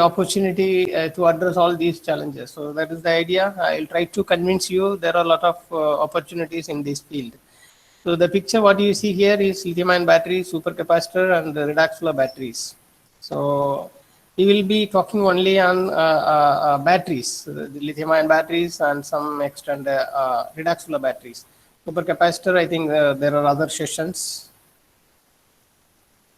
opportunity to address all these challenges. So that is the idea. I'll try to convince you there are a lot of opportunities in this field. So the picture what you see here is lithium-ion battery, supercapacitor, and the redox flow batteries. So we will be talking only on batteries, the lithium-ion batteries, and some extent redox flow batteries. Supercapacitor, I think there are other sessions.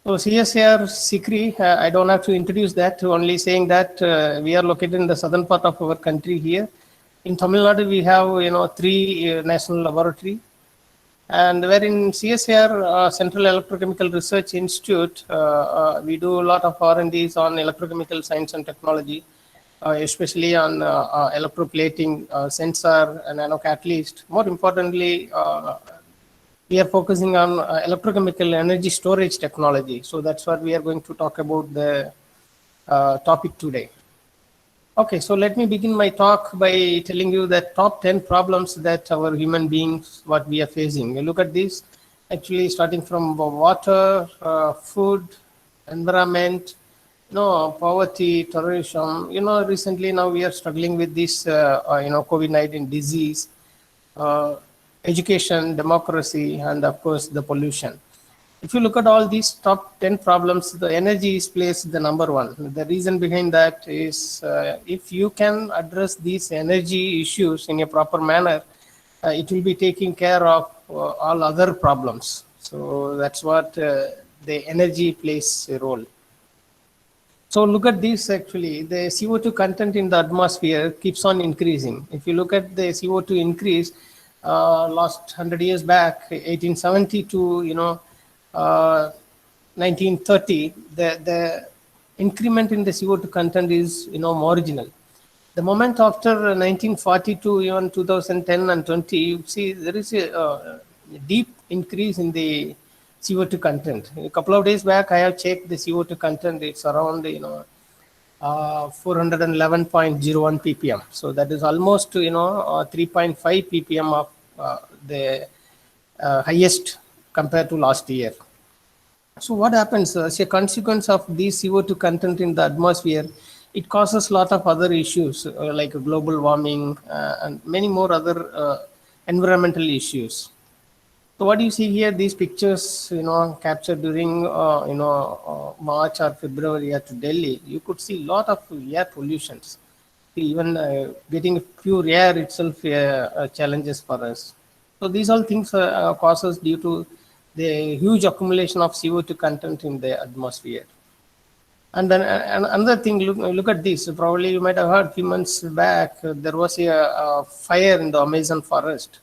So CSIR SICRI, I don't have to introduce that, only saying that we are located in the southern part of our country here. In Tamil Nadu, we have 3 national laboratory, and where in CSIR Central Electrochemical Research Institute, we do a lot of R&Ds on electrochemical science and technology, especially on electroplating, sensor, and nanocatalyst. More importantly, we are focusing on electrochemical energy storage technology. So that's what we are going to talk about the topic today. Okay, so let me begin my talk by telling you that top 10 problems that our human beings, what we are facing. You look at this, actually starting from water, food, environment, poverty, terrorism. Recently now we are struggling with this, COVID-19 disease, education, democracy, and of course the pollution. If you look at all these top 10 problems, the energy is placed the number 1. The reason behind that is if you can address these energy issues in a proper manner, it will be taking care of all other problems. So that's what the energy plays a role. So look at this, actually, the CO2 content in the atmosphere keeps on increasing. If you look at the CO2 increase, last 100 years back, 1870 to, 1930, the increment in the CO2 content is marginal. The moment after 1942, even 2010 and 20, you see there is a deep increase in the CO2 content. A couple of days back, I have checked the CO2 content. It's around 411.01 ppm. So that is almost 3.5 ppm of the highest compared to last year. So what happens as a consequence of this CO2 content in the atmosphere? It causes a lot of other issues like global warming and many more other environmental issues. So what you see here, these pictures, captured during, March or February at Delhi, you could see a lot of air pollutions. Even getting pure air itself challenges for us. So these all things causes due to the huge accumulation of CO2 content in the atmosphere. And then another thing, look at this. Probably you might have heard a few months back, there was a fire in the Amazon forest.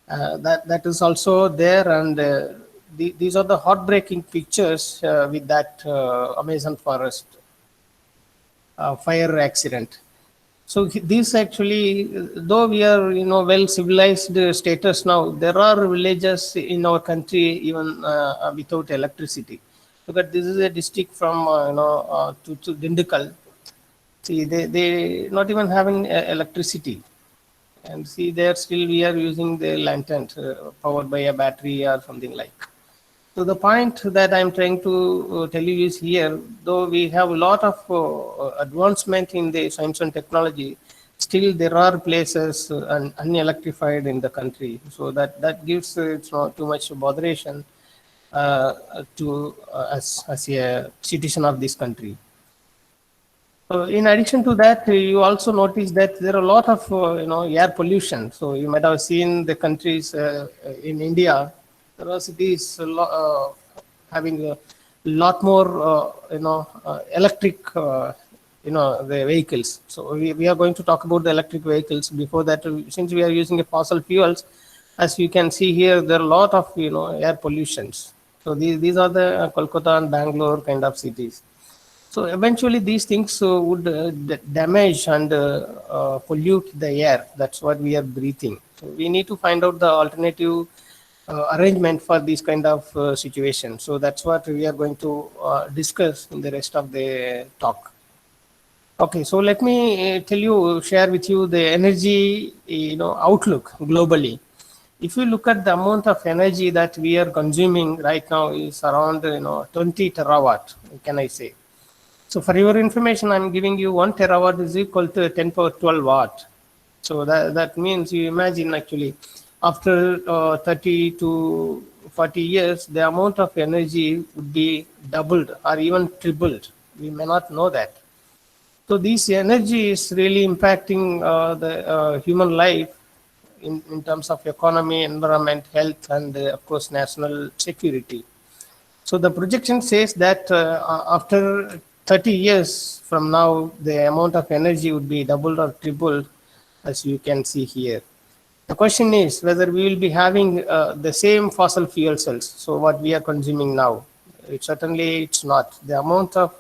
That is also there, and these are the heartbreaking pictures with that Amazon forest fire accident. So this actually, though we are well civilized status now, there are villages in our country even without electricity. Look at, this is a district from to Dindukal. See, they not even having electricity. And see, there still we are using the lanterns powered by a battery or something like. So the point that I'm trying to tell you is here, though we have a lot of advancement in the science and technology, still there are places unelectrified in the country. So that gives it's not too much botheration to as a citizen of this country. In addition to that, you also notice that there are a lot of air pollution. So you might have seen the countries in India, there are cities having a lot more electric the vehicles. So we are going to talk about the electric vehicles. Before that, since we are using fossil fuels, as you can see here, there are a lot of air pollutions. So these are the Kolkata and Bangalore kind of cities. So eventually these things would damage and pollute the air. That's what we are breathing. So we need to find out the alternative arrangement for this kind of situation. So that's what we are going to discuss in the rest of the talk. Okay, so let me share with you the energy outlook globally. If you look at the amount of energy that we are consuming right now is around 20 terawatt, can I say. So for your information, I'm giving you 1 terawatt is equal to 10 power 12 watt. So that means you imagine actually after 30 to 40 years, the amount of energy would be doubled or even tripled. We may not know that. So this energy is really impacting the human life in terms of economy, environment, health, and of course national security. So the projection says that after 30 years from now, the amount of energy would be doubled or tripled, as you can see here. The question is whether we will be having the same fossil fuel cells, so what we are consuming now. Certainly, it's not. The amount of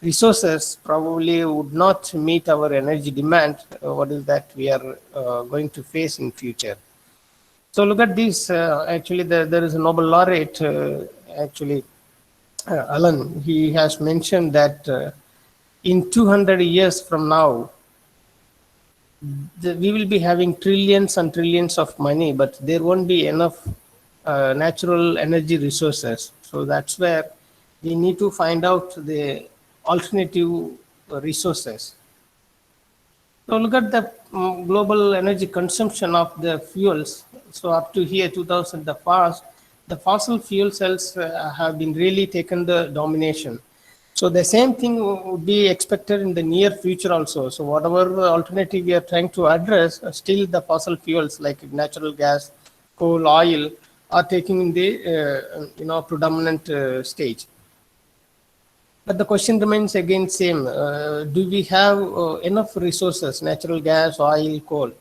resources probably would not meet our energy demand, what is that we are going to face in future. So look at this. Actually, there is a Nobel laureate. Actually, Alan, he has mentioned that in 200 years from now, we will be having trillions and trillions of money, but there won't be enough natural energy resources. So that's where we need to find out the alternative resources. So look at the global energy consumption of the fuels. So up to here, 2000, the fossil fuel cells have been really taken the domination. So the same thing would be expected in the near future also. So whatever alternative we are trying to address, still the fossil fuels like natural gas, coal, oil are taking the predominant stage. But the question remains again same. Do we have enough resources, natural gas, oil, coal?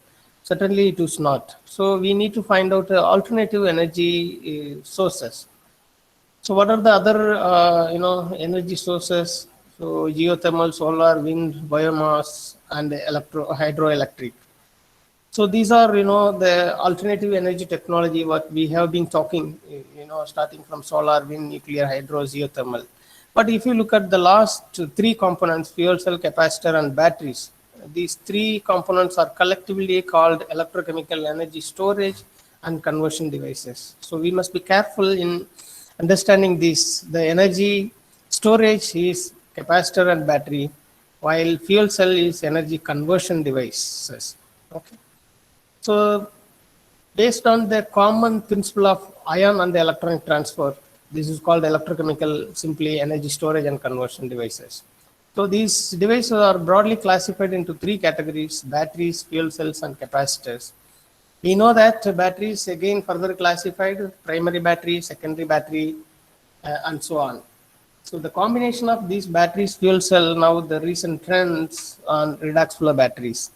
Certainly it is not. So we need to find out alternative energy sources. So what are the other energy sources? So geothermal, solar, wind, biomass, and hydroelectric. So these are the alternative energy technology what we have been talking, starting from solar, wind, nuclear, hydro, geothermal. But if you look at the last three components, fuel cell, capacitor, and batteries, these three components are collectively called electrochemical energy storage and conversion devices. So we must be careful in understanding this. The energy storage is capacitor and battery, while fuel cell is energy conversion devices. Okay. So based on the common principle of ion and the electronic transfer, this is called electrochemical, simply energy storage and conversion devices. So these devices are broadly classified into three categories: batteries, fuel cells, and capacitors. We know that batteries again further classified: primary battery, secondary battery, and so on. So the combination of these batteries, fuel cell, now the recent trends on redox flow batteries.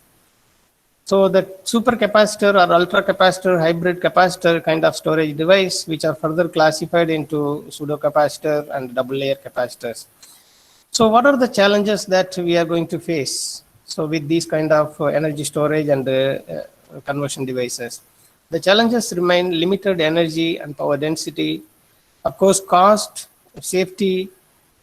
So the supercapacitor or ultra capacitor, hybrid capacitor kind of storage device, which are further classified into pseudo capacitor and double layer capacitors. So what are the challenges that we are going to face? So with these kind of energy storage and conversion devices, the challenges remain limited energy and power density, of course, cost, safety,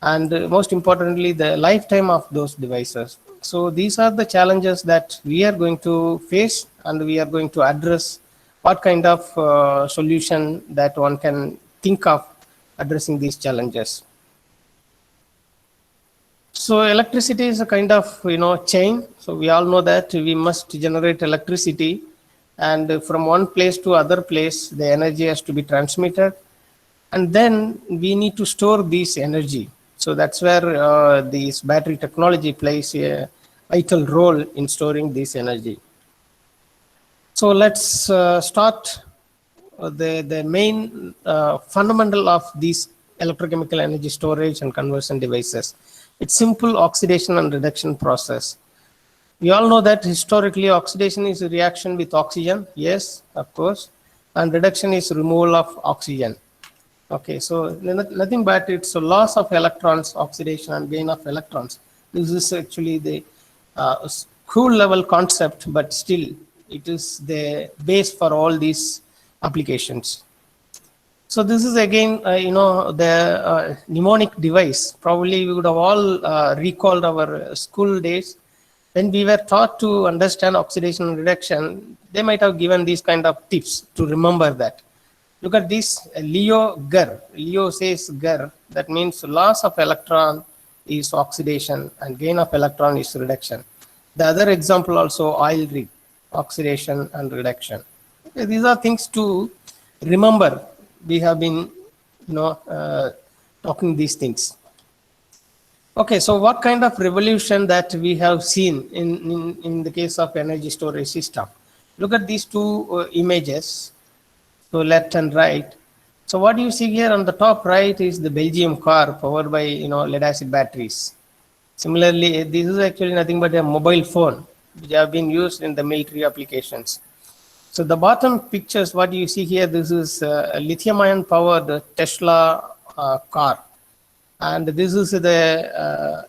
and most importantly, the lifetime of those devices. So these are the challenges that we are going to face, and we are going to address what kind of solution that one can think of addressing these challenges. So electricity is a kind of chain. So we all know that we must generate electricity, and from one place to other place, the energy has to be transmitted, and then we need to store this energy. So that's where this battery technology plays a vital role in storing this energy. So let's start the main fundamental of these electrochemical energy storage and conversion devices. It's simple oxidation and reduction process. We all know that historically oxidation is a reaction with oxygen. Yes, of course. And reduction is removal of oxygen. Okay, so nothing but it's a loss of electrons, oxidation, and gain of electrons. This is actually the school level concept, but still it is the base for all these applications. So this is again, the mnemonic device. Probably we would have all recalled our school days. When we were taught to understand oxidation and reduction, they might have given these kind of tips to remember that. Look at this, Leo GER. Leo says GER, that means loss of electron, is oxidation and gain of electron is reduction. The other example also oil rig, oxidation and reduction. Okay, these are things to remember. We have been, talking these things. Okay, so what kind of revolution that we have seen in the case of energy storage system? Look at these two images, so left and right. So what you see here on the top right is the Belgium car powered by lead acid batteries. Similarly, this is actually nothing but a mobile phone which have been used in the military applications. So the bottom pictures, what you see here, this is a lithium-ion powered Tesla car, and this is the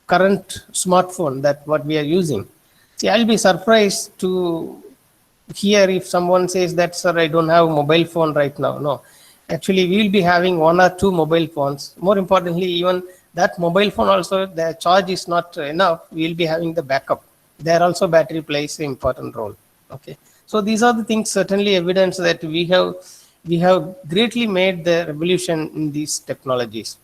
current smartphone that what we are using. See, I'll be surprised to hear if someone says that, sir, I don't have a mobile phone right now. No, actually, we will be having one or two mobile phones. More importantly, even that mobile phone also, the charge is not enough. We will be having the backup. There also battery plays an important role. Okay. So these are the things, certainly evidence that we have greatly made the revolution in these technologies.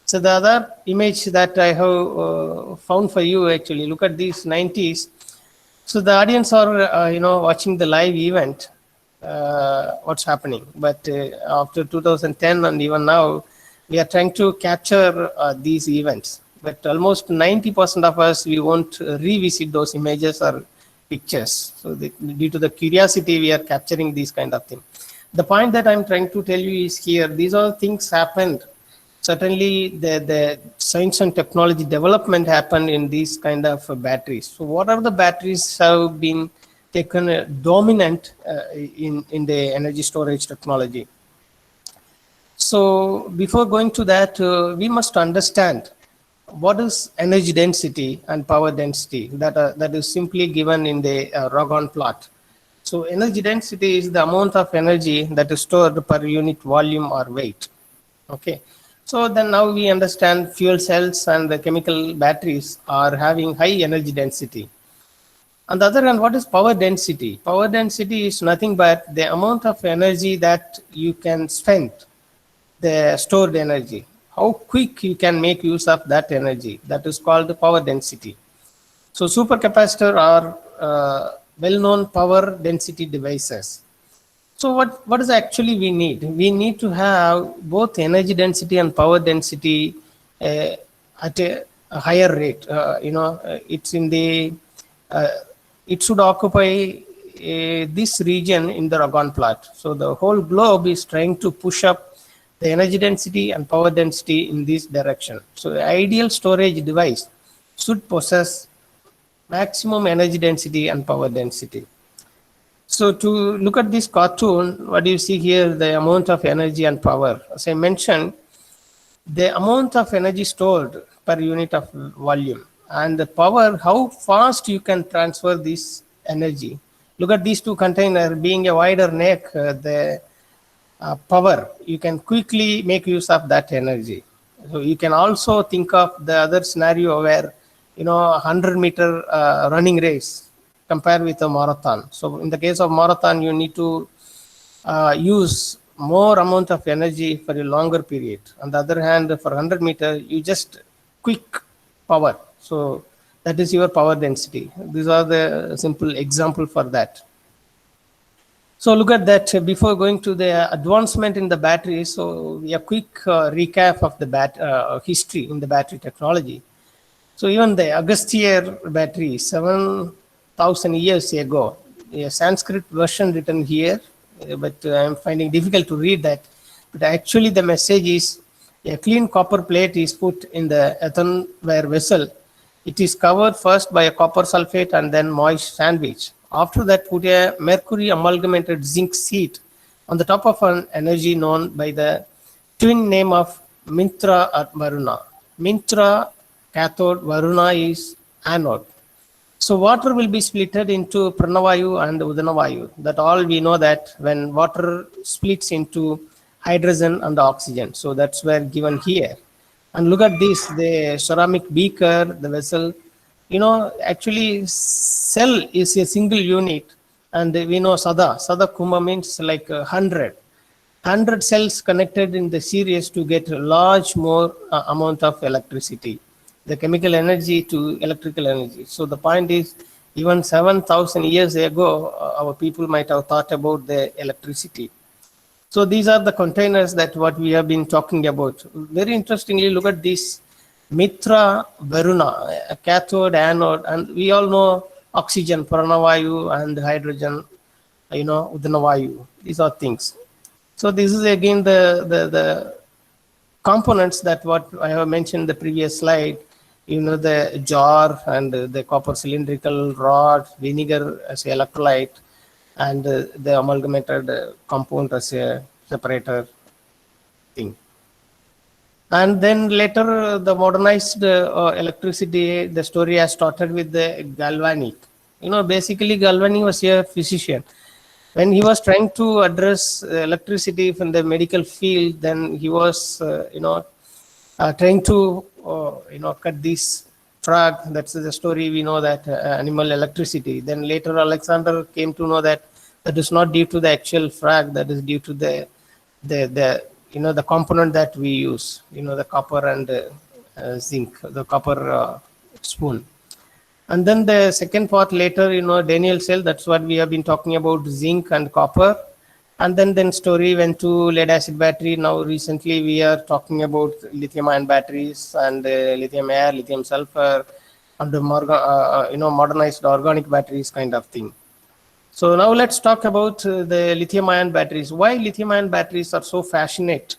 So the other image that I have found for you, actually, look at these 90s. So the audience are watching the live event, what's happening. But after 2010 and even now, we are trying to capture these events. But almost 90% of us, we won't revisit those images or pictures. So due to the curiosity, we are capturing these kind of things. The point that I'm trying to tell you is here, these all things happened. Certainly the science and technology development happened in these kind of batteries. So what are the batteries have been taken dominant in the energy storage technology? So before going to that, we must understand what is energy density and power density that is simply given in the Ragon plot. So energy density is the amount of energy that is stored per unit volume or weight. Okay. So then now we understand fuel cells and the chemical batteries are having high energy density. On the other hand, what is power density? Power density is nothing but the amount of energy that you can spend, the stored energy. How quick you can make use of that energy. That is called the power density. So supercapacitor are well-known power density devices. So what is actually we need? We need to have both energy density and power density at a higher rate. It's in the it should occupy this region in the Ragon plot. So the whole globe is trying to push up the energy density and power density in this direction. So the ideal storage device should possess maximum energy density and power density. So to look at this cartoon, what do you see here? The amount of energy and power. As I mentioned, the amount of energy stored per unit of volume and the power, how fast you can transfer this energy. Look at these two containers being a wider neck, the power, you can quickly make use of that energy. So you can also think of the other scenario where 100-meter running race compared with a marathon. So in the case of marathon, you need to use more amount of energy for a longer period. On the other hand, for 100-meter, you just quick power. So that is your power density. These are the simple example for that. So look at that before going to the advancement in the battery. So a quick recap of the history in the battery technology. So even the Agastya battery, 7,000 years ago, a Sanskrit version written here, but I'm finding difficult to read that. But actually the message is a clean copper plate is put in the earthenware vessel. It is covered first by a copper sulfate and then moist sandwich. After that, put a mercury amalgamated zinc sheet on the top of an energy known by the twin name of Mintra or Varuna. Mintra cathode, Varuna is anode. So water will be splitted into Pranavayu and Udanavayu. That all we know that when water splits into hydrogen and oxygen. So that's where given here. And look at this, the ceramic beaker, the vessel. Actually cell is a single unit, and we know Sada Kuma means like 100 cells connected in the series to get a large more amount of electricity. the chemical energy to electrical energy. So the point is, even 7,000 years ago, our people might have thought about the electricity. So these are the containers that what we have been talking about. Very interestingly, look at this Mitra Varuna, a cathode, anode, and we all know oxygen, Pranavayu, and hydrogen, Udnavayu. These are things. So this is again the components that what I have mentioned in the previous slide, the jar and the copper cylindrical rod, vinegar as electrolyte, and the amalgamated compound as a separator thing. And then later the modernized electricity, the story has started with the galvanic. Basically Galvani was a physician. When he was trying to address electricity from the medical field, then he was, trying to, cut this frog. That's the story we know, that animal electricity. Then later Alexander came to know that that is not due to the actual frog, that is due to the component that we use, the copper and zinc, the copper spoon. And then the second part later, Daniel cell, that's what we have been talking about, zinc and copper. And then story went to lead acid battery. Now recently we are talking about lithium ion batteries and lithium air, lithium sulfur, and the modernized organic batteries kind of thing. So now let's talk about the lithium ion batteries. Why lithium ion batteries are so fascinating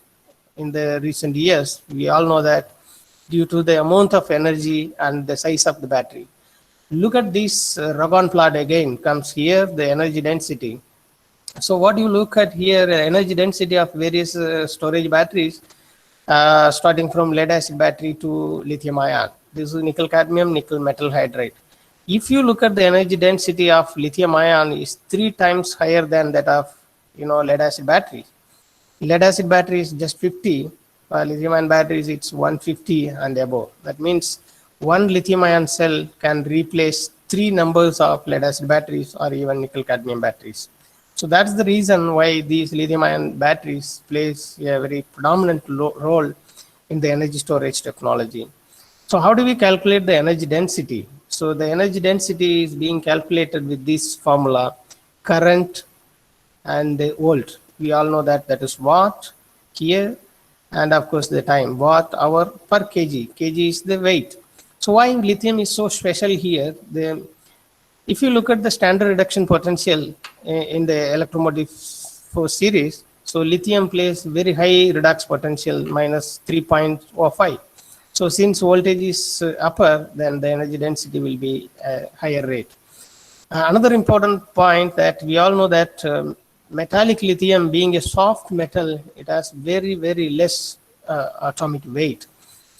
in the recent years? We all know that due to the amount of energy and the size of the battery. Look at this Ragon plot again, comes here, the energy density. So what you look at here, energy density of various storage batteries, starting from lead acid battery to lithium ion. This is nickel cadmium, nickel metal hydride. If you look at the energy density of lithium ion is 3 times higher than that of lead acid battery. Lead acid battery is just 50, lithium ion batteries it's 150 and above. That means one lithium ion cell can replace 3 numbers of lead acid batteries or even nickel cadmium batteries. So that's the reason why these lithium ion batteries plays a very predominant role in the energy storage technology. So how do we calculate the energy density? So the energy density is being calculated with this formula, current and the volt. We all know that is watt here, and of course the time, watt hour per kg. Kg is the weight. So why lithium is so special here? If you look at the standard reduction potential in the electromotive force series, so lithium plays very high redox potential, minus 3.05. So since voltage is upper, then the energy density will be a higher rate. Another important point that we all know that metallic lithium, being a soft metal, it has very, very less atomic weight.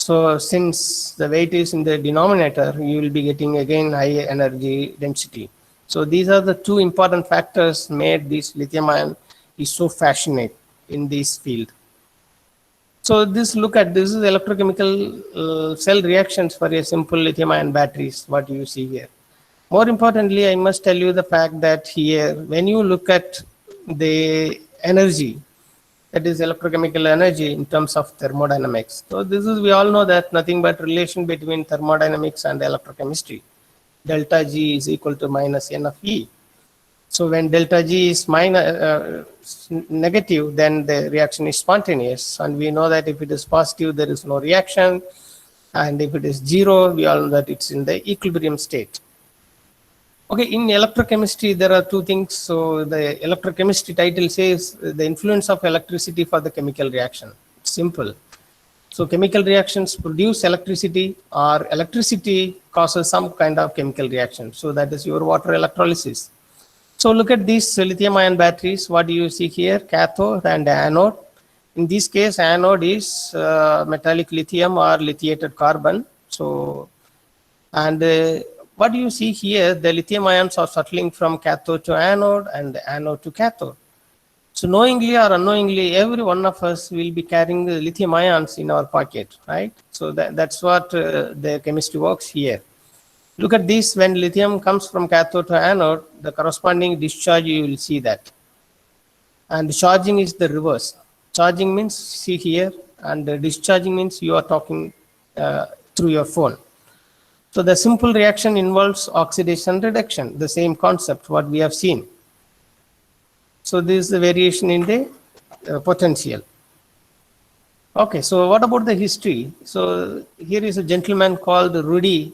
So since the weight is in the denominator, you will be getting again high energy density. So these are the 2 important factors made this lithium ion is so fascinating in this field. So this is electrochemical cell reactions for a simple lithium ion batteries, what you see here. More importantly, I must tell you the fact that here, when you look at the energy, that is electrochemical energy in terms of thermodynamics. So this is, we all know that nothing but relation between thermodynamics and electrochemistry. Delta G is equal to minus N of E. So when delta G is negative, then the reaction is spontaneous. And we know that if it is positive, there is no reaction. And if it is 0, we all know that it's in the equilibrium state. Okay, in electrochemistry, there are 2 things. So the electrochemistry title says the influence of electricity for the chemical reaction. It's simple. So chemical reactions produce electricity, or electricity causes some kind of chemical reaction. So that is your water electrolysis. So look at these lithium ion batteries. What do you see here? Cathode and anode. In this case, anode is metallic lithium or lithiated carbon. So, and what do you see here? The lithium ions are settling from cathode to anode and anode to cathode. So knowingly or unknowingly, every one of us will be carrying the lithium ions in our pocket, right? So that's what the chemistry works here. Look at this, when lithium comes from cathode to anode, the corresponding discharge, you will see that. And charging is the reverse. Charging means, see here, and discharging means you are through your phone. So the simple reaction involves oxidation reduction, the same concept what we have seen. So this is the variation in the potential. Okay, so what about the history? So here is a gentleman called Rudy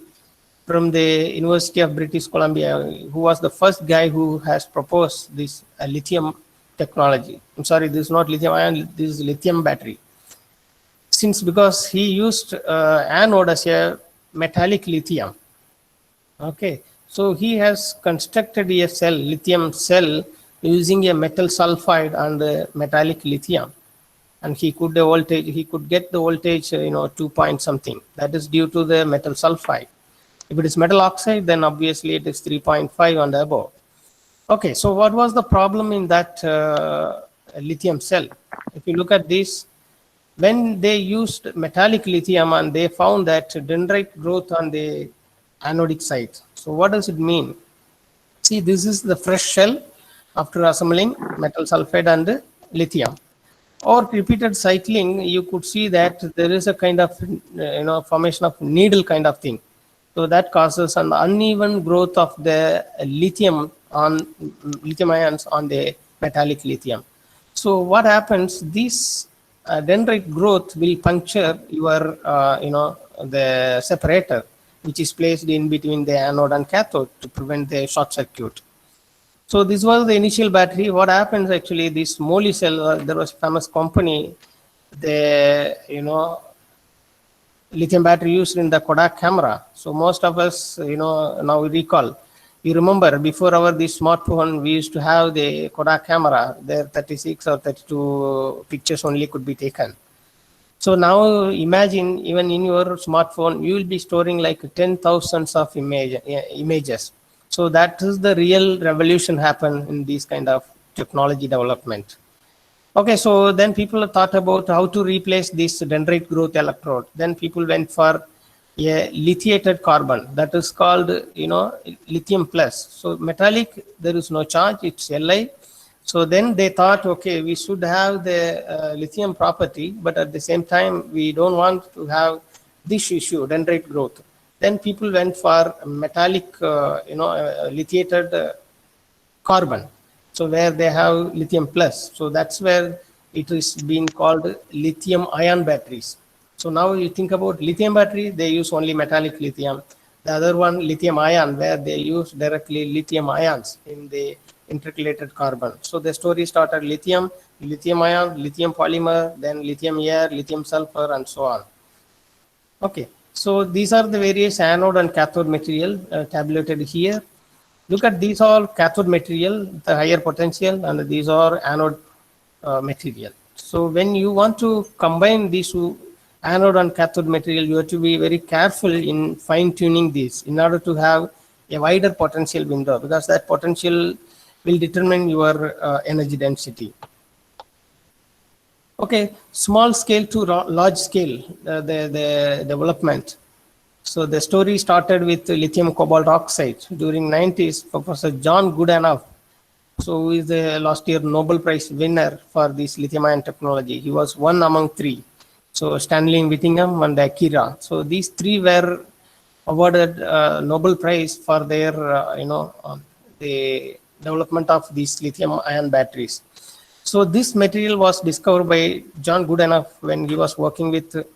from the University of British Columbia, who was the first guy who has proposed this lithium technology. I'm sorry, this is not lithium ion, this is lithium battery. Since because he used anode as a metallic lithium. Okay, so he has constructed a cell, lithium cell, using a metal sulfide and metallic lithium, and he could get the voltage, 2 point something. That is due to the metal sulfide. If it is metal oxide, then obviously it is 3.5 and above. Okay, so what was the problem in that lithium cell? If you look at this, when they used metallic lithium and they found that dendrite growth on the anodic side. So what does it mean? See, this is the fresh shell after assembling metal sulfide and lithium. Or repeated cycling, you could see that there is a kind of formation of needle kind of thing. So that causes an uneven growth of the lithium ions on the metallic lithium. So what happens? This dendrite growth will puncture your the separator, which is placed in between the anode and cathode to prevent the short circuit. So this was the initial battery. What happens actually, this Molicel, there was a famous company, the lithium battery used in the Kodak camera. So most of us, now we recall, you remember before this smartphone, we used to have the Kodak camera, there 36 or 32 pictures only could be taken. So now imagine, even in your smartphone, you will be storing like 10,000s of images. So that is the real revolution happen in this kind of technology development. Okay, so then people thought about how to replace this dendrite growth electrode. Then people went for a lithiated carbon that is called, lithium plus. So metallic, there is no charge, it's Li. So then they thought, okay, we should have the lithium property, but at the same time, we don't want to have this issue, dendrite growth. Then people went for metallic, lithiated carbon. So where they have lithium plus. So that's where it is being called lithium ion batteries. So now you think about lithium battery, they use only metallic lithium. The other one, lithium ion, where they use directly lithium ions in the intercalated carbon. So the story started lithium ion, lithium polymer, then lithium air, lithium sulfur, and so on. Okay, so these are the various anode and cathode material tabulated here. Look at these all cathode material, the higher potential, and these are anode material. So when you want to combine these two anode and cathode material, you have to be very careful in fine tuning these in order to have a wider potential window, because that potential will determine your energy density. Okay, small scale to large scale, the development. So the story started with lithium cobalt oxide. During 90s, Professor John Goodenough, so who is the last year Nobel Prize winner for this lithium ion technology. He was one among three. So Stanley Whittingham and Akira. So these three were awarded Nobel Prize for their, the development of these lithium ion batteries. So this material was discovered by John Goodenough when he was working with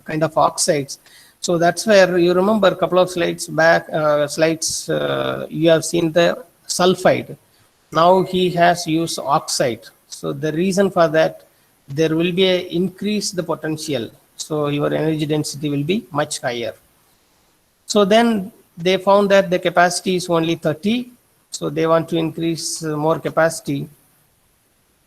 kind of oxides. So that's where you remember a couple of slides back, you have seen the sulfide. Now he has used oxide. So the reason for that, there will be an increase the potential. So your energy density will be much higher. So then they found that the capacity is only 30. So they want to increase more capacity.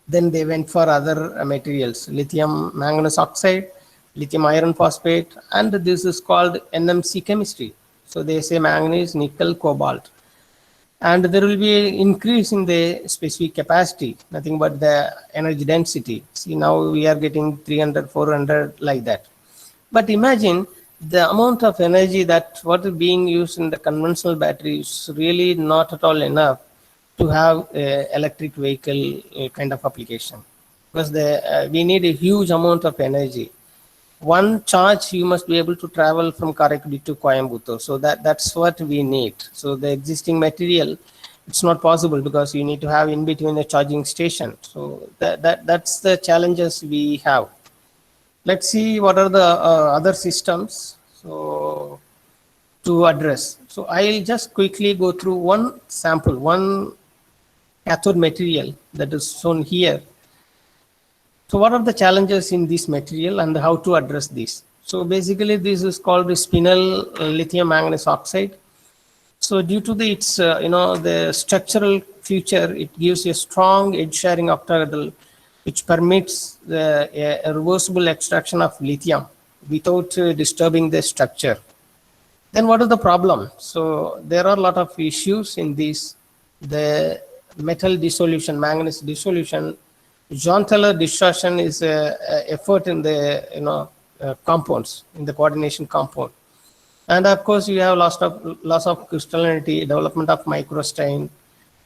Then they went for other materials, lithium manganese oxide, lithium iron phosphate, and this is called NMC chemistry. So they say manganese, nickel, cobalt. And there will be an increase in the specific capacity, nothing but the energy density. See, now we are getting 300, 400 like that. But imagine the amount of energy that what is being used in the conventional battery is really not at all enough to have electric vehicle kind of application, because we need a huge amount of energy. one charge you must be able to travel from Karaikudi to Coimbatore. So that's what we need. So the existing material, it's not possible because you need to have in between a charging station. So that's the challenges we have. Let's see what are the other systems so to address. So I'll just quickly go through one sample, one cathode material that is shown here. So what are the challenges in this material and how to address this? So basically this is called the spinel lithium manganese oxide. So due to its the structural feature, it gives a strong edge sharing octahedral, which permits a reversible extraction of lithium without disturbing the structure. Then what is the problem? So there are a lot of issues in this. The metal dissolution, manganese dissolution, John Teller distortion is a effort in the compounds, in the coordination compound. And of course, you have loss of crystallinity, development of microstain,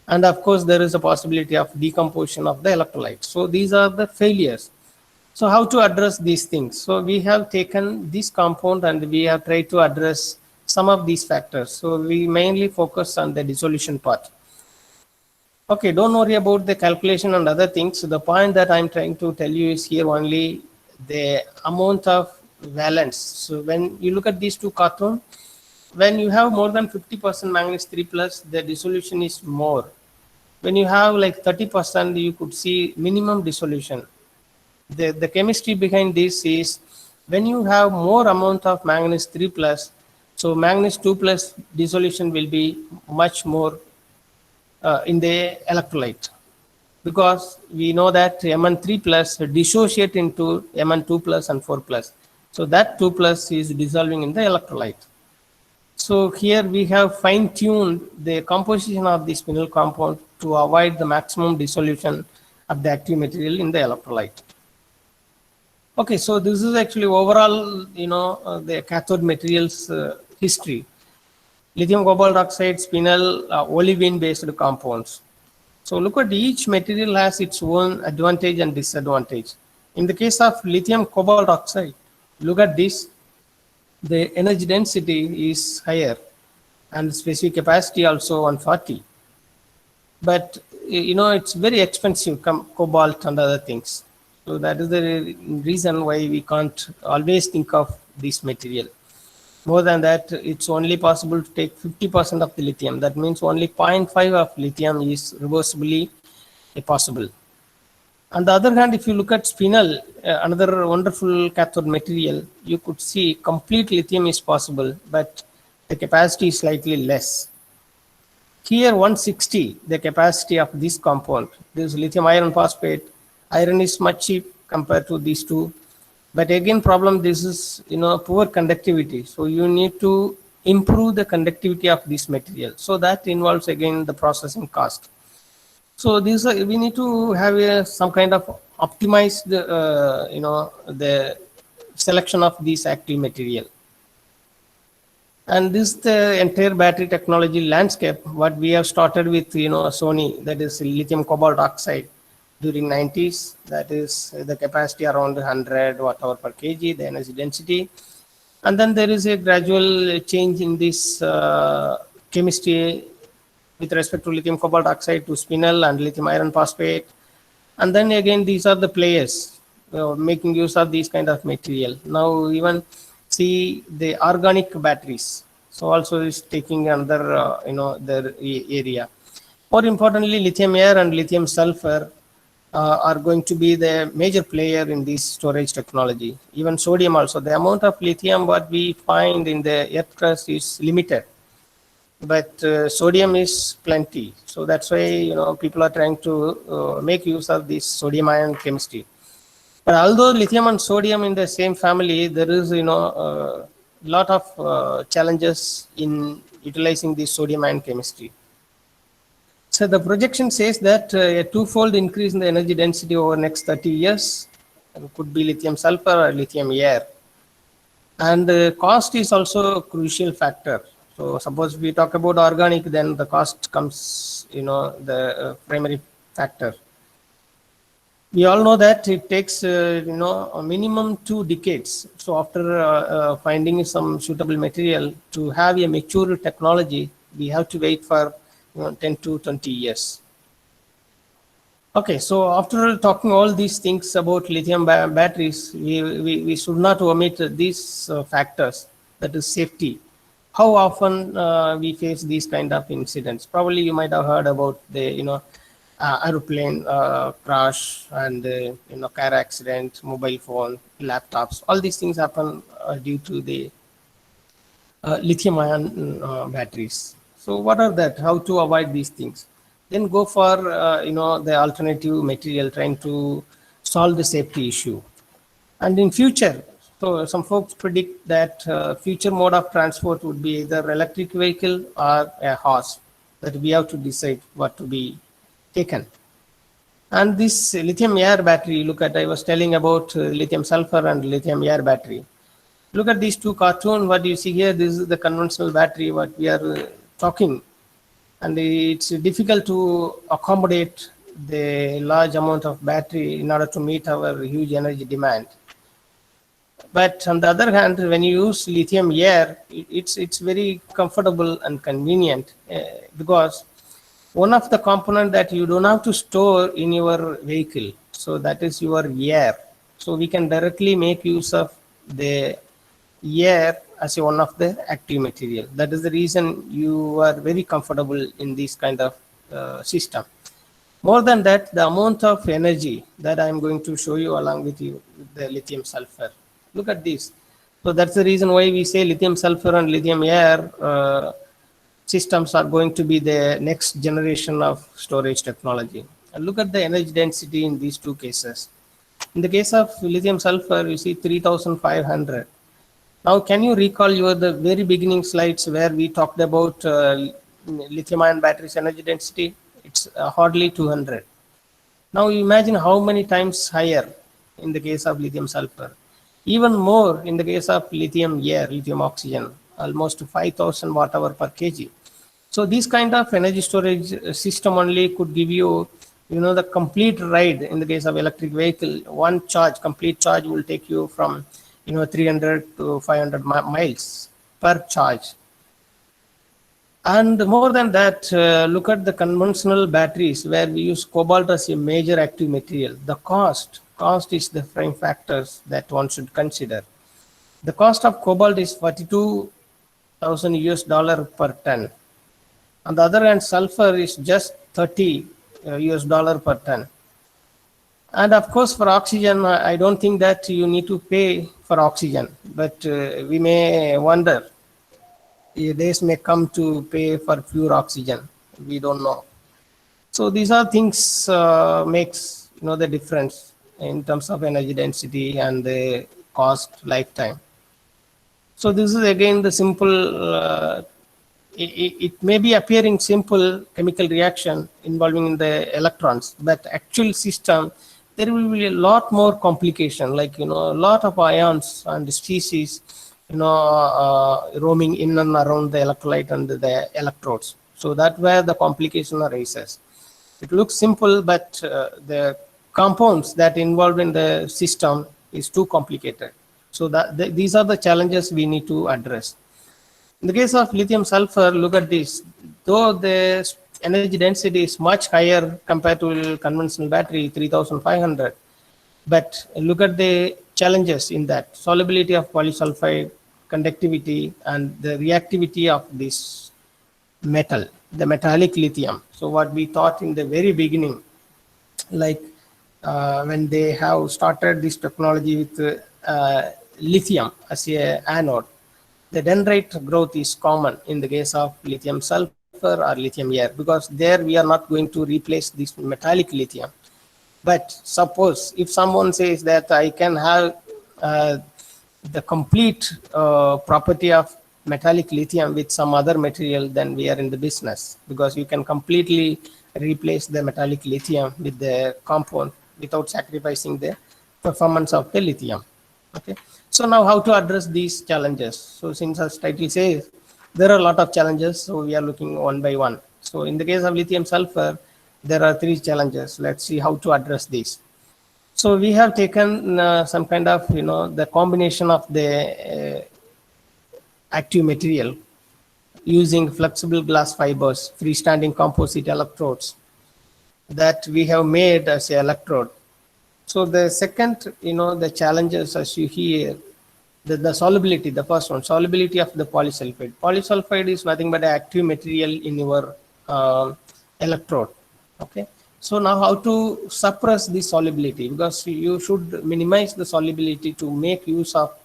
and of course, there is a possibility of decomposition of the electrolyte. So these are the failures. So how to address these things? So we have taken this compound and we have tried to address some of these factors. So we mainly focus on the dissolution part. Okay, don't worry about the calculation and other things. The point that I'm trying to tell you is here only the amount of valence. So when you look at these two cartoons, when you have more than 50% manganese 3 plus, the dissolution is more. When you have like 30%, you could see minimum dissolution. The chemistry behind this is when you have more amount of manganese 3 plus, so manganese 2 plus dissolution will be much more in the electrolyte, because we know that Mn3 plus dissociate into Mn2 plus and 4 plus. So that 2 plus is dissolving in the electrolyte. So here we have fine-tuned the composition of the spinel compound to avoid the maximum dissolution of the active material in the electrolyte. Okay, so this is actually overall, the cathode materials history. Lithium cobalt oxide, spinel, olivine based compounds. So look at each material has its own advantage and disadvantage. In the case of lithium cobalt oxide, look at this, the energy density is higher and specific capacity also 140. But it's very expensive, cobalt and other things. So that is the reason why we can't always think of this material. More than that, it's only possible to take 50% of the lithium. That means only 0.5 of lithium is reversibly possible. On the other hand, if you look at spinel, another wonderful cathode material, you could see complete lithium is possible, but the capacity is slightly less. Here 160, the capacity of this compound. This lithium iron phosphate. Iron is much cheap compared to these two. But again, problem, this is poor conductivity. So you need to improve the conductivity of this material. So that involves again the processing cost. So we need to have some kind of optimized the selection of this active material. And this is the entire battery technology landscape. What we have started with Sony, that is lithium cobalt oxide. During 90s, that is the capacity around 100 watt hour per kg, the energy density. And then there is a gradual change in this chemistry with respect to lithium cobalt oxide to spinel and lithium iron phosphate. And then again, these are the players making use of these kind of material. Now even see the organic batteries. So also is taking another, their area. More importantly, lithium air and lithium sulfur are going to be the major player in this storage technology. Even sodium also. The amount of lithium what we find in the earth crust is limited, but sodium is plenty. So that's why people are trying to make use of this sodium ion chemistry. But although lithium and sodium in the same family, there is a lot of challenges in utilizing this sodium ion chemistry. So the projection says that a twofold increase in the energy density over next 30 years could be lithium sulfur or lithium air. And cost is also a crucial factor. So suppose we talk about organic, then the cost comes, the primary factor. We all know that it takes a minimum 2 decades. So after finding some suitable material to have a mature technology, we have to wait for 10 to 20 years. Okay, so after talking all these things about lithium batteries, we should not omit these factors, that is safety. How often we face these kind of incidents? Probably you might have heard about the aeroplane crash and car accident, mobile phone, laptops. All these things happen due to the lithium ion batteries. So what are that? How to avoid these things? Then go for the alternative material, trying to solve the safety issue. And in future, so some folks predict that future mode of transport would be either electric vehicle or a horse. That we have to decide what to be taken. And this lithium air battery, look at, I was telling about lithium sulfur and lithium air battery. Look at these two cartoons. What you see here, this is the conventional battery, what we are talking. And it's difficult to accommodate the large amount of battery in order to meet our huge energy demand. But on the other hand, when you use lithium air, it's very comfortable and convenient because one of the component that you don't have to store in your vehicle, so that is your air. So we can directly make use of the air as one of the active material. That is the reason you are very comfortable in this kind of system. More than that, the amount of energy that I'm going to show you along with you with the lithium sulfur. Look at this. So that's the reason why we say lithium sulfur and lithium air systems are going to be the next generation of storage technology. And look at the energy density in these two cases. In the case of lithium sulfur, you see 3,500. Now, can you recall the very beginning slides where we talked about lithium ion batteries energy density? It's hardly 200. Now, you imagine how many times higher in the case of lithium sulfur. Even more in the case of lithium air, lithium oxygen, almost 5,000 watt-hour per kg. So this kind of energy storage system only could give you, the complete ride. In the case of electric vehicle, one charge, complete charge will take you from 300 to 500 miles per charge. And more than that, look at the conventional batteries where we use cobalt as a major active material. The cost is the prime factors that one should consider. The cost of cobalt is 42,000 US dollar per ton. On the other hand, sulfur is just 30 US dollar per ton. And of course, for oxygen, I don't think that you need to pay for oxygen, but we may wonder, days may come to pay for pure oxygen. We don't know. So these are things makes the difference in terms of energy density and the cost lifetime. So this is again the simple, it may be appearing simple chemical reaction involving the electrons, but actual system, there will be a lot more complication, like, a lot of ions and species, roaming in and around the electrolyte and the electrodes. So that's where the complication arises. It looks simple, but the compounds that involved in the system is too complicated. So these are the challenges we need to address. In the case of lithium sulfur, look at this. Though the energy density is much higher compared to conventional battery, 3,500, but look at the challenges in that: solubility of polysulfide, conductivity, and the reactivity of this metal, the metallic lithium. So what we thought in the very beginning, like when they have started this technology with lithium as a anode, the dendrite growth is common in the case of lithium sulfur or lithium air, because there we are not going to replace this metallic lithium. But suppose if someone says that I can have the complete property of metallic lithium with some other material, then we are in the business, because you can completely replace the metallic lithium with the compound without sacrificing the performance of the lithium. Okay. So now how to address these challenges? So since as title says, there are a lot of challenges, so we are looking one by one. So in the case of lithium sulfur, there are 3 challenges. Let's see how to address these. So we have taken some kind of, the combination of the active material using flexible glass fibers, freestanding composite electrodes that we have made as an electrode. So the second, the challenges as you hear, the solubility, the first one, solubility of the polysulfide. Polysulfide is nothing but an active material in your electrode. Okay. So now how to suppress the solubility, because you should minimize the solubility to make use of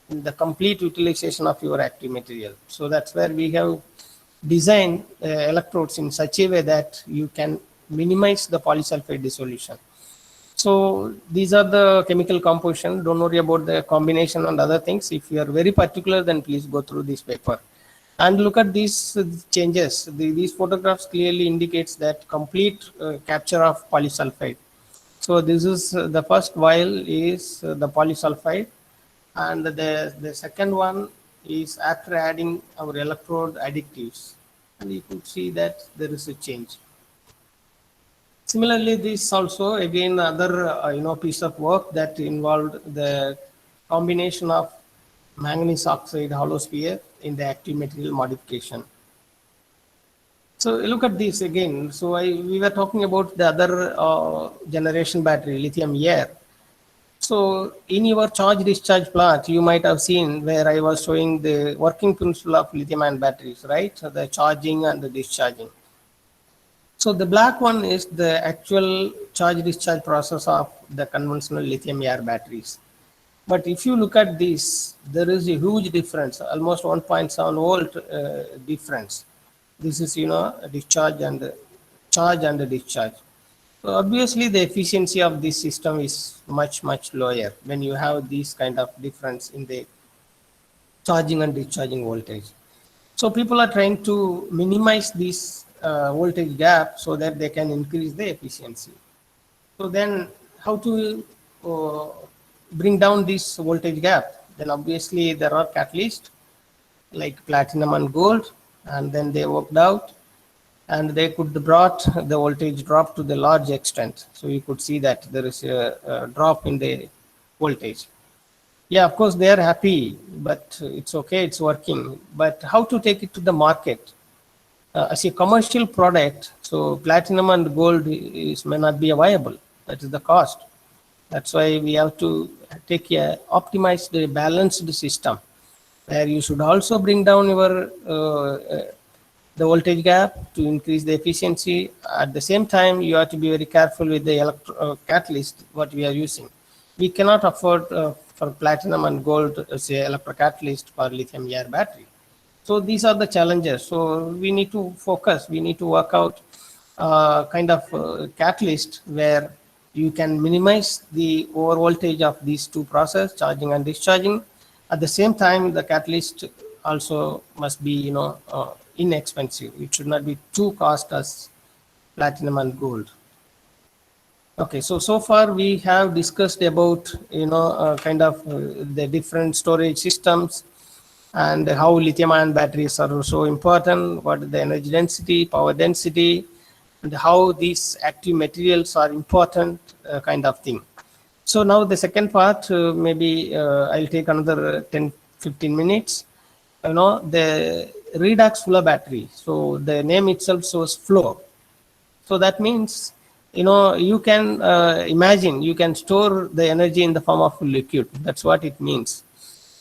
the complete utilization of your active material. So that's where we have designed electrodes in such a way that you can minimize the polysulfide dissolution. So these are the chemical composition. Don't worry about the combination and other things. If you are very particular, then please go through this paper and look at these changes. These photographs clearly indicates that complete capture of polysulfide. So this is the first vial is the polysulfide, and the second one is after adding our electrode additives, and you could see that there is a change. Similarly, this also again other piece of work that involved the combination of manganese oxide hollow sphere in the active material modification. So look at this again. So we were talking about the other generation battery, lithium air. So in your charge discharge plot, you might have seen where I was showing the working principle of lithium ion batteries, right? So the charging and the discharging. So the black one is the actual charge discharge process of the conventional lithium air batteries. But if you look at this, there is a huge difference, almost 1.7 volt difference. This is, a discharge and charge and a discharge. So obviously the efficiency of this system is much, much lower when you have this kind of difference in the charging and discharging voltage. So people are trying to minimize this voltage gap so that they can increase the efficiency. So then how to uh, bring down this voltage gap? Then obviously there are catalysts like platinum and gold, and then they worked out and they could brought the voltage drop to the large extent. So you could see that there is a drop in the voltage. Yeah, of course they are happy, but it's okay, it's working. But how to take it to the market? As a commercial product, so platinum and gold may not be viable. That is the cost. That's why we have to take a optimized, balanced system where you should also bring down your the voltage gap to increase the efficiency. At the same time, you have to be very careful with the catalyst what we are using. We cannot afford for platinum and gold say electrocatalyst for lithium air battery. So these are the challenges. So we need to focus. We need to work out kind of catalyst where you can minimize the over voltage of these two processes, charging and discharging. At the same time, the catalyst also must be, inexpensive. It should not be too cost as platinum and gold. Okay, so far we have discussed about, kind of the different storage systems and how lithium ion batteries are so important, what is the energy density, power density, and how these active materials are important, kind of thing. So now the second part, maybe I'll take another 10-15 minutes. The redox flow battery. So the name itself shows flow. So that means, you can imagine you can store the energy in the form of liquid. That's what it means.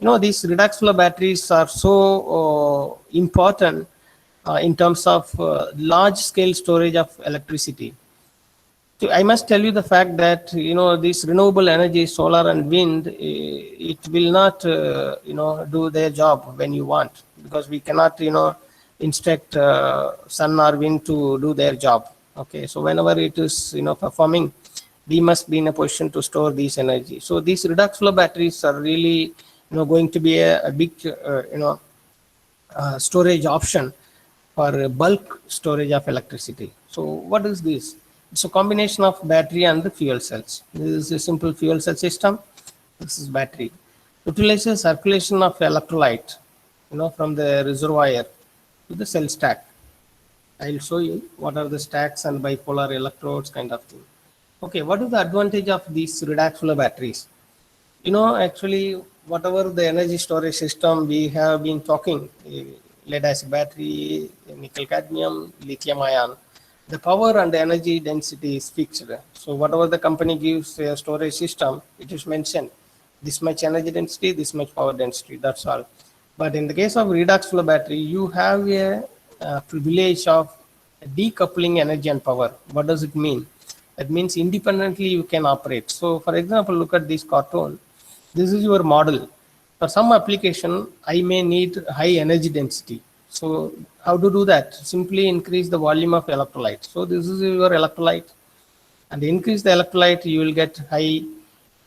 These redox flow batteries are so important in terms of large scale storage of electricity. So I must tell you the fact that, this renewable energy, solar and wind, it will not, do their job when you want, because we cannot, instruct sun or wind to do their job. Okay, so whenever it is, performing, we must be in a position to store this energy. So these redox flow batteries are really, going to be a big, storage option for bulk storage of electricity. So what is this? It's a combination of battery and the fuel cells. This is a simple fuel cell system. This is battery. Utilizes circulation of electrolyte, from the reservoir to the cell stack. I'll show you what are the stacks and bipolar electrodes kind of thing. Okay, what is the advantage of these redox flow batteries? Actually, whatever the energy storage system we have been talking, lead acid battery, nickel cadmium, lithium ion, the power and the energy density is fixed. So whatever the company gives a storage system, it is mentioned this much energy density, this much power density, that's all. But in the case of redox flow battery, you have a privilege of decoupling energy and power. What does it mean? That means independently you can operate. So for example, look at this cartoon. This is your model. For some application, I may need high energy density. So how to do that? Simply increase the volume of electrolyte. So this is your electrolyte, and increase the electrolyte, you will get high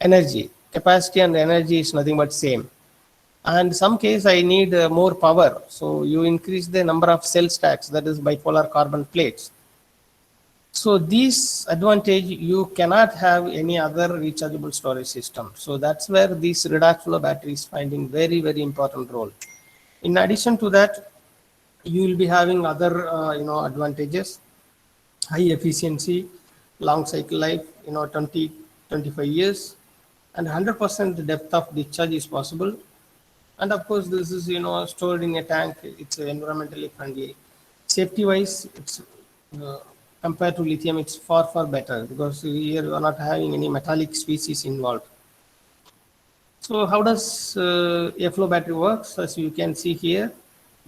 energy. Capacity and energy is nothing but same. And some case I need more power. So you increase the number of cell stacks, that is bipolar carbon plates. So this advantage you cannot have any other rechargeable storage system. So that's where these redox flow batteries finding very, very important role. In addition to that, you will be having other advantages: high efficiency, long cycle life, 20, 25 years, and 100% depth of discharge is possible. And of course, this is stored in a tank. It's environmentally friendly. Safety wise, it's uh, compared to lithium, it's far far better because here you are not having any metallic species involved. So how does a flow battery works? As you can see here,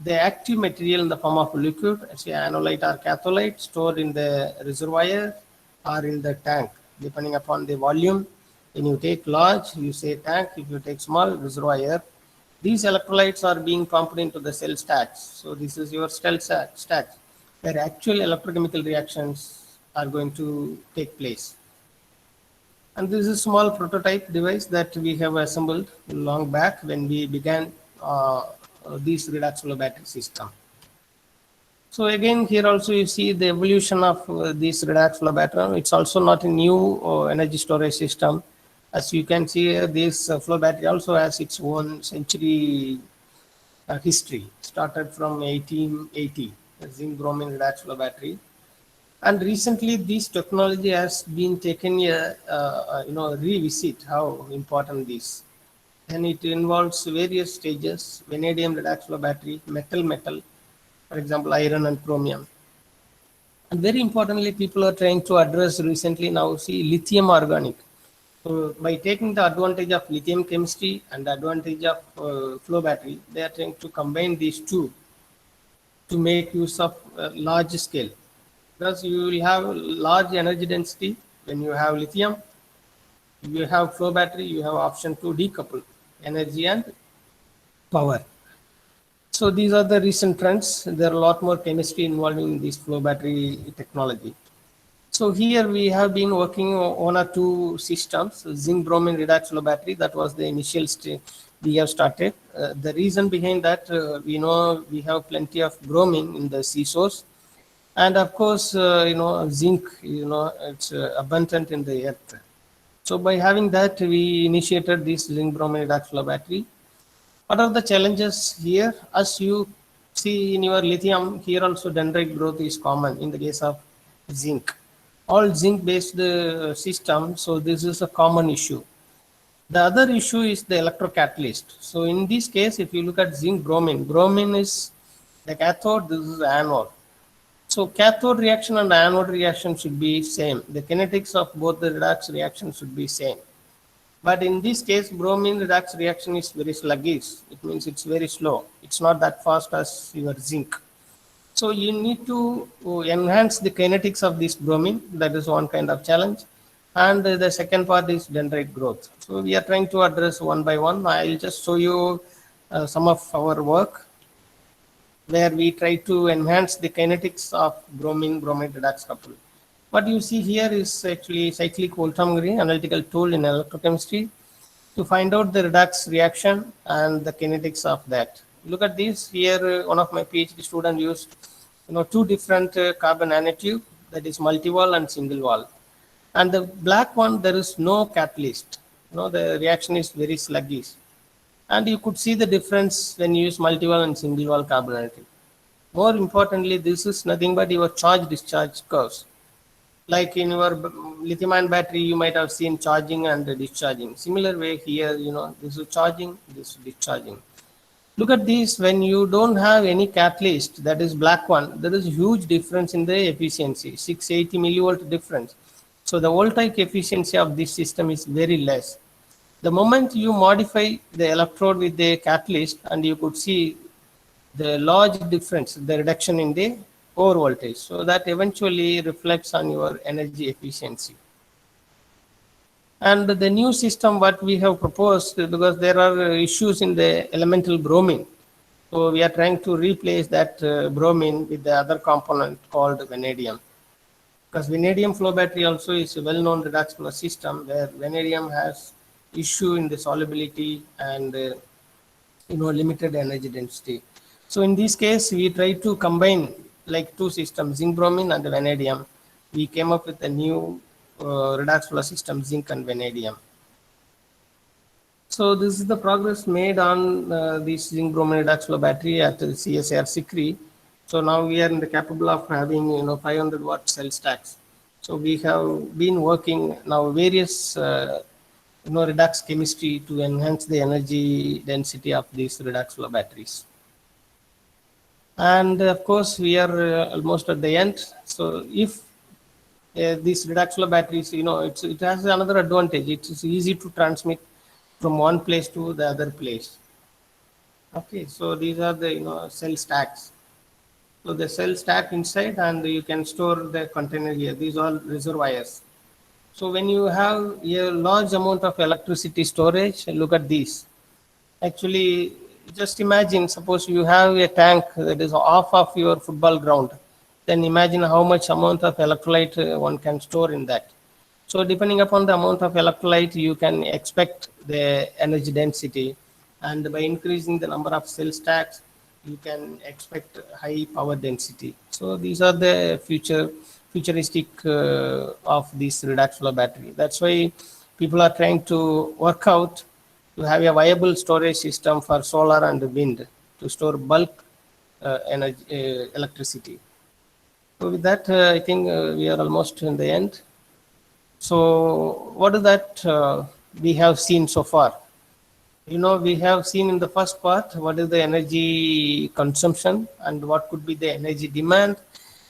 the active material in the form of liquid, say anolyte or catholyte, stored in the reservoir or in the tank, depending upon the volume. When you take large, you say tank. If you take small, reservoir. These electrolytes are being pumped into the cell stacks. So this is your cell stack, where actual electrochemical reactions are going to take place. And this is a small prototype device that we have assembled long back when we began this redox flow battery system. So again, here also you see the evolution of this redox flow battery. It's also not a new energy storage system. As you can see here, this flow battery also has its own century history. Started from 1880, zinc bromine redox flow battery. And recently, this technology has been taken a revisit how important this. And it involves various stages: vanadium redox flow battery, metal, for example, iron and chromium. And very importantly, people are trying to address recently now, see, lithium organic. So by taking the advantage of lithium chemistry and the advantage of flow battery, they are trying to combine these two to make use of large scale. Because you will have large energy density when you have lithium. If you have flow battery, you have option to decouple energy and power. So these are the recent trends. There are a lot more chemistry involving this flow battery technology. So here we have been working on one or two systems. Zinc bromine redox flow battery, that was the initial stage we have started. The reason behind that, we know we have plenty of bromine in the sea source, and of course, zinc, it's abundant in the earth. So by having that, we initiated this zinc bromide redox flow battery. What are the challenges here? As you see in your lithium, here also dendrite growth is common in the case of zinc. All zinc based system, so this is a common issue. The other issue is the electrocatalyst. So in this case, if you look at zinc bromine, bromine is the cathode, this is anode. So cathode reaction and anode reaction should be same. The kinetics of both the redox reactions should be same. But in this case, bromine redox reaction is very sluggish. It means it's very slow. It's not that fast as your zinc. So you need to enhance the kinetics of this bromine. That is one kind of challenge. And the second part is dendrite growth. So we are trying to address one by one. I'll just show you some of our work where we try to enhance the kinetics of bromine-bromide redox couple. What you see here is actually cyclic voltammetry analytical tool in electrochemistry to find out the redox reaction and the kinetics of that. Look at this here. One of my PhD students used, two different carbon nanotube, that is multi-wall and single wall. And the black one, there is no catalyst. The reaction is very sluggish. And you could see the difference when you use multi-wall and single-wall carbon nanotube. More importantly, this is nothing but your charge discharge curves. Like in your lithium ion battery, you might have seen charging and discharging. Similar way here, this is charging, this is discharging. Look at this, when you don't have any catalyst, that is black one, there is huge difference in the efficiency, 680 millivolt difference. So the voltaic efficiency of this system is very less. The moment you modify the electrode with the catalyst, and you could see the large difference, the reduction in the over voltage. So that eventually reflects on your energy efficiency. And the new system what we have proposed, because there are issues in the elemental bromine. So we are trying to replace that bromine with the other component called vanadium. Because vanadium flow battery also is a well-known redox flow system where vanadium has issue in the solubility and limited energy density. So in this case, we try to combine like two systems, zinc bromine and vanadium. We came up with a new redox flow system, zinc and vanadium. So this is the progress made on this zinc bromine redox flow battery at CSIR SICRI. So now we are in the capable of having 500 watt cell stacks. So we have been working now various redox chemistry to enhance the energy density of these redox flow batteries. And of course, we are almost at the end. So if these redox flow batteries, it has another advantage. It is easy to transmit from one place to the other place. Okay, so these are the cell stacks. So the cell stack inside, and you can store the container here. These are reservoirs. So when you have a large amount of electricity storage, look at these. Actually, just imagine, suppose you have a tank that is half of your football ground. Then imagine how much amount of electrolyte one can store in that. So depending upon the amount of electrolyte, you can expect the energy density. And by increasing the number of cell stacks, you can expect high power density. So these are the futuristic of this redox flow battery. That's why people are trying to work out to have a viable storage system for solar and wind to store bulk energy, electricity. So with that, I think we are almost in the end. So what is that we have seen so far? We have seen in the first part what is the energy consumption and what could be the energy demand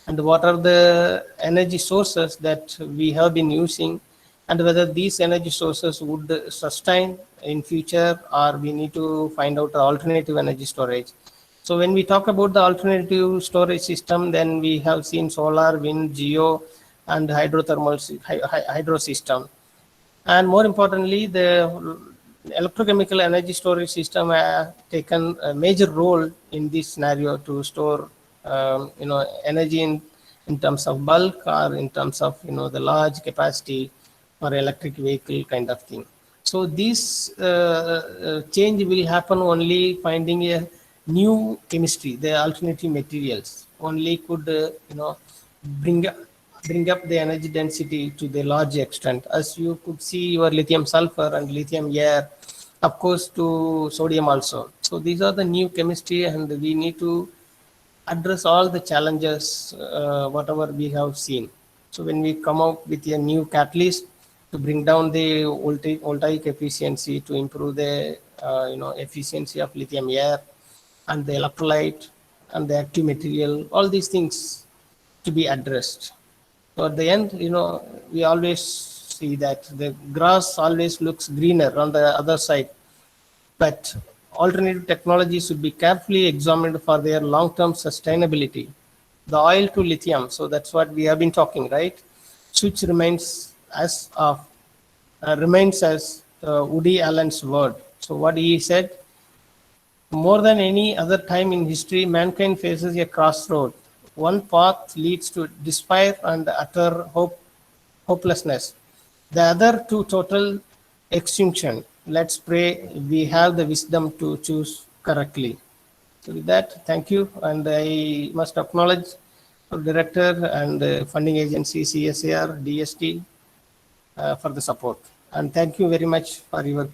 and what are the energy sources that we have been using and whether these energy sources would sustain in future or we need to find out alternative energy storage. So when we talk about the alternative storage system, then we have seen solar, wind, geo, and hydro system. And more importantly, the electrochemical energy storage system has taken a major role in this scenario to store, energy in terms of bulk or in terms of, the large capacity or electric vehicle kind of thing. So this change will happen only finding a new chemistry, the alternative materials only could, bring up the energy density to the large extent. As you could see, your lithium sulfur and lithium air, of course, to sodium also. So these are the new chemistry, and we need to address all the challenges, whatever we have seen. So when we come out with a new catalyst to bring down the voltaic efficiency, to improve the efficiency of lithium air and the electrolyte and the active material, all these things to be addressed. So at the end, we always see that the grass always looks greener on the other side, but alternative technologies should be carefully examined for their long-term sustainability. The oil to lithium, so that's what we have been talking, right? Which remains as Woody Allen's word. So what he said, more than any other time in history, mankind faces a crossroad. One path leads to despair and utter hopelessness. The other to total extinction. Let's pray we have the wisdom to choose correctly. So with that, thank you. And I must acknowledge our director and funding agency CSIR, DST for the support. And thank you very much for your